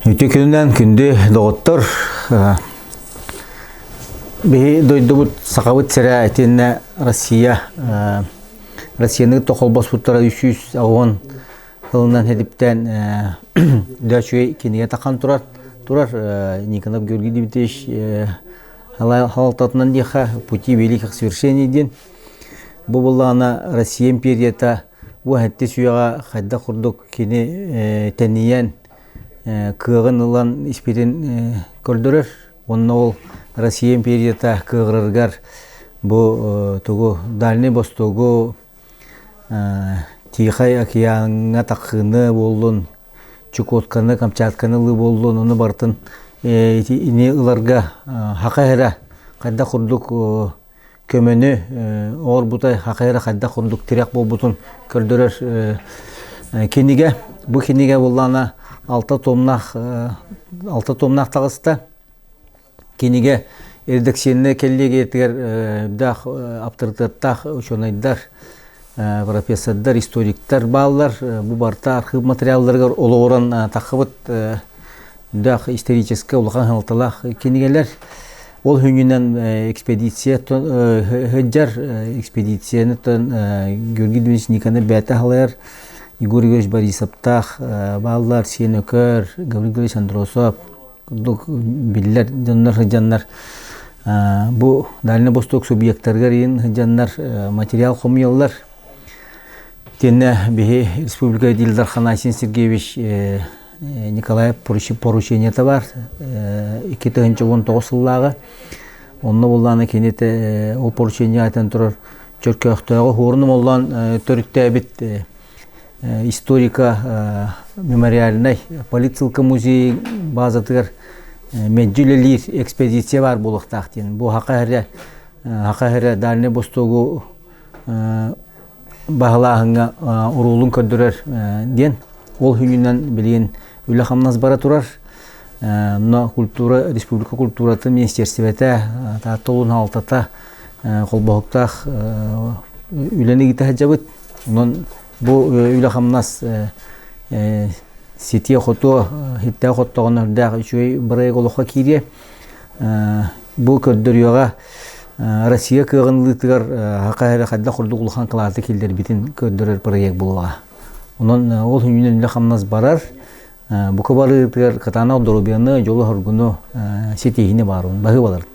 Үтекеннен күнде доғыттыр бей дойдыбыт сақабыт сәрі әтенне Россияны тоқылбас бұттара 300 ауын ғылынан әдіптен дөшуе кенеге таққан тұрар Никонов Георгий Дмитриевич халалтатынан деха пути великих свершений ден. Бұл болағына Россия империята бұл әтті сүйеға қайда құрдық кені тәнейен кығын ұлан исперен көрдірір. Онына ол Россия империята кығырырғар бұл тұғы Дальний Востогы Тихай океанға таққыны болуын, Чукотканы, Камчатканы болуын, оны бартын ине ұларға хақайра қайда құрдық көмені оғыр бұтай хақайра қайда құрдық терек бол бұтын көрдірір кенеге. Бұл кенеге болғана 6 томнақ тағысты. Кенеге ердіксеніне келлеге етігер авторитеттақ ученайдар, профессордар, историктар балылар. Бұл барта архив материалларға олы оран тақыбыт историческі ұлған ғалтылақ кенегелер. Ол хүнінен экспедиция ғыджар, экспедицияны Георгий Дмитриевич Никоны бәті қалайыр. Егор Егорович Борисовтах, баллар, Сиенөкер, Гаврил Гаврилович Андросов, биллер, жандар. Бұл Дальний Восток субъекттарға жандар материал қомиялар. Тені бе Республика Дилдар Ханасин Сергеевич Николаев поручениеті бар. 2019 жыллағы. Онны болғаны кенеті ол поручение айтын тұрар Чөркөқтағы орным олған түрікті әбіт историка мемориальный полицилка музей базатығыр мәджүлелер экспедиция бар болықтақтен. Бұл хақайыры Дальний Востогы бағылағыңа ұрулың көрдірер ден. Ол хүнінен білген үлі қамназ бара тұрар. Республика культураты министерстветі тағытылын алтата қолбақықтақ үлені кеті әджабыт. Бұл үлі қамназ сетия қоту, хиттая қоттағын өрдәқ үшөй бірай қолыққа кейде. Бұл көрдіріуға Россия кығынлытығар хақайыры қадда құрды құлған қыларды келдер бетін көрдірер бірайек болуға. Ол хүнінен үлі қамназ барар. Бұқы бары тұғар қатана ұдырубияны жолы ғырғыны сетейіне баруын бағы балар.